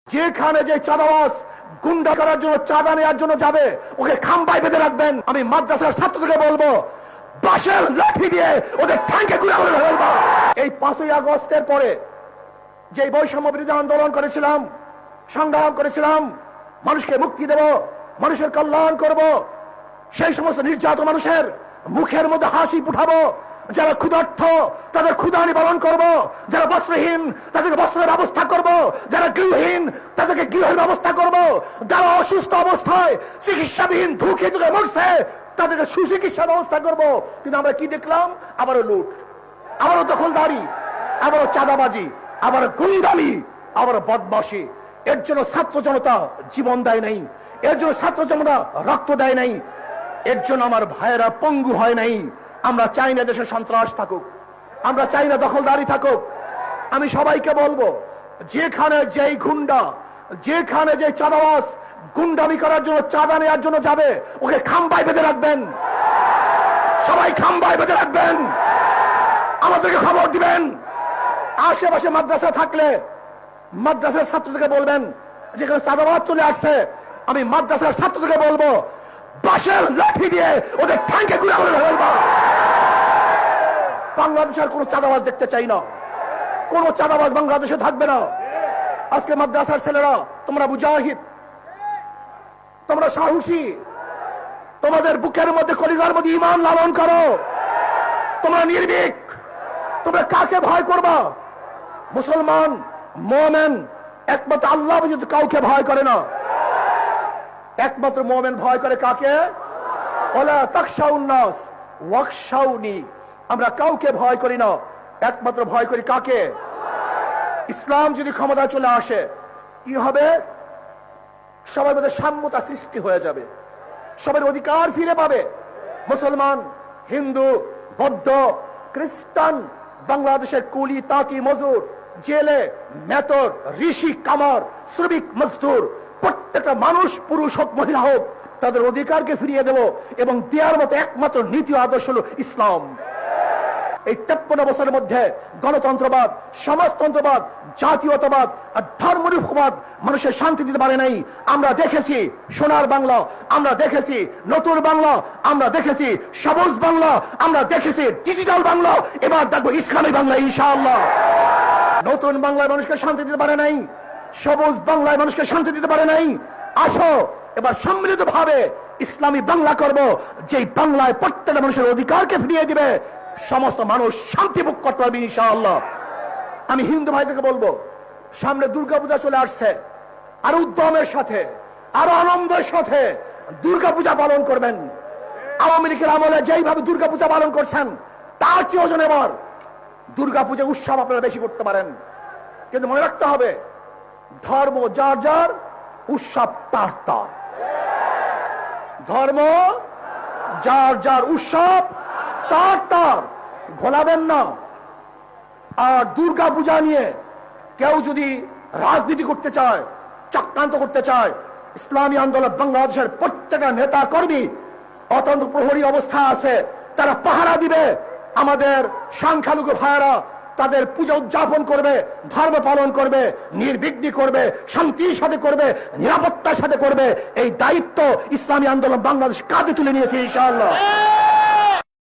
যেখানে যে চাঁদাবাজ গুন্ডা করার জন্য চাঁদা নেওয়ার জন্য যাবে ওকে খাম্বায় বেঁধে রাখবেন। আমি মাদ্রাসার ছাত্রদেরকে বলবো বাঁশের লাঠি দিয়ে ওদের ঠ্যাঙ্গে গুঁড়া করে ফেলবো। এই 5ই আগস্টের পরে যে বৈষম্য বিরোধী আন্দোলন করেছিলাম, সংগ্রাম করেছিলাম, মানুষকে মুক্তি দেব, মানুষের কল্যাণ করব, সেই সমস্ত নির্যাতিত মানুষের মুখের মধ্যে হাসি ফুটাবো। যারা ক্ষুধার্ত তাদের ক্ষুধা নিবারণ করব, যারা বস্ত্রহীন তাদেরকে বস্ত্রের ব্যবস্থা করব, যারা গৃহহীন তাদেরকে গৃহের ব্যবস্থা করব, যারা অসুস্থ অবস্থায় চিকিৎসাবিহীন ধুকে ধুকে মরছে তাদেরকে সুচিকিৎসার ব্যবস্থা করব। কিন্তু আমরা কি দেখলাম? আবারও লুট, আবারও দখলদারি, আবারও চাঁদাবাজি, আবারও গুন্ডামি, আবারও বদমাশি। এর জন্য ছাত্র জনতা জীবন দেয় নাই, এর জন্য ছাত্র জনতা রক্ত দেয় নাই, এর জন্য আমার ভাইয়েরা পঙ্গু হয় নাই। আমরা চাই না দেশে সন্ত্রাস থাকুক, আমরা চাই না দখলদারি থাকুক। আমি সবাইকে বলবো যেখানে যেই গুন্ডা, যেখানে যে চাঁদাবাজ গুন্ডামি করার জন্য চাঁদা নেওয়ার জন্য যাবে ওকে খাম্বায় বেঁধে রাখবেন। সবাই খাম্বায় বেঁধে রাখবেন, আমাদেরকে খবর দিবেন। আশেপাশে মাদ্রাসা থাকলে মাদ্রাসার ছাত্রদেরকে বলবেন যেখানে চাঁদাবাজ চলে আসছে, আমি মাদ্রাসার ছাত্রদেরকে বলবো বাঁশের লাঠি দিয়ে ওদের ঠ্যাঙ্গে গুঁড়া করে ফেলবো। বাংলাদেশের কোন চাঁদাবাজ দেখতে চাই না, কোন চাঁদাবাজ বাংলাদেশে থাকবে না। আজকে মাদ্রাসার ছেলেরা তোমরা মুজাহিদ, তোমরা সাহসী, তোমাদের বুকের মধ্যে কলিজার মধ্যে ঈমান লালন করো, তোমরা নির্ভীক। তোমরা কাকে ভয় করবা? মুসলমান মুমিন একমাত্র আল্লাহ ব্যতীত কাউকে ভয় করে না। একমাত্র মুমিন ভয় করে কাকে? ওয়ালা তাখশাউন নাস ওয়াখশাউনি। আমরা কাউকে ভয় করি না, একমাত্র ভয় করি কাকে? ইসলাম যদি ক্ষমতা চলে আসে কি হবে? সবার মধ্যে সাম্যতা সৃষ্টি হয়ে যাবে, সবার অধিকার ফিরে পাবে। মুসলমান, হিন্দু, বৌদ্ধ, খ্রিস্টান, বাংলাদেশের কুলি, তাঁতি, মজুর, জেলে, মেতর, ঋষি, কামার, শ্রমিক, মজদুর, প্রত্যেকটা মানুষ, পুরুষ হোক মহিলা হোক, তাদের অধিকারকে ফিরিয়ে দেব এবং দেওয়ার মতো একমাত্র নীতি আদর্শ হল ইসলাম। এই 53 বছরের মধ্যে গণতন্ত্রবাদ, সমাজতন্ত্রবাদ, জাতীয়তাবাদ আর ধর্মনিরপেক্ষবাদ মানুষের শান্তি দিতে পারে নাই। আমরা দেখেছি সোনার বাংলা, আমরা দেখেছি নতুন বাংলা, আমরা দেখেছি সবুজ বাংলা, আমরা দেখেছি ডিজিটাল বাংলা, এবার দেখবো ইসলামী বাংলা ইনশাআল্লাহ। নতুন বাংলায় মানুষকে শান্তি দিতে পারে নাই, সবুজ বাংলায় মানুষকে শান্তি দিতে পারে নাই। আসো এবার সম্মিলিত ভাবে ইসলামী বাংলা করব, যেই বাংলায় প্রত্যেকটা মানুষের অধিকারকে ফিরিয়ে দিবে, সমস্ত মানুষ শান্তি ভোগ করতে পারবে ইনশাআল্লাহ। আমি হিন্দু ভাইদেরকে বলবো সামনে দুর্গাপূজা চলে আসছে, আর উদ্যমের সাথে আরো আনন্দের সাথে দুর্গাপূজা পালন করবেন। আওয়ামী লীগের আমলে যেইভাবে দুর্গাপূজা পালন করছেন তার চেয়ে ওজন এবার দুর্গাপূজা উৎসব আপনারা বেশি করতে পারেন। কিন্তু মনে রাখতে হবে ধর্ম যার যার, উৎসব তার তার। ধর্ম যার যার, উৎসব তার তার, ঘোলাবেন না। আর দুর্গা পূজা নিয়ে কেউ যদি রাজনীতি করতে চায়, চক্রান্ত করতে চায়, ইসলামী আন্দোলন বাংলাদেশের প্রত্যেকটা নেতা কর্মী অত্যন্ত প্রহরী অবস্থা আছে, তারা পাহারা দিবে। আমাদের সংখ্যালঘু ভাইয়েরা তাদের পূজা উদযাপন করবে, ধর্ম পালন করবে, নির্বিঘ্ন করবে, শান্তির সাথে করবে, নিরাপত্তার সাথে করবে। এই দায়িত্ব ইসলামী আন্দোলন বাংলাদেশ কাঁধে তুলে নিয়েছে ইনশাআল্লাহ।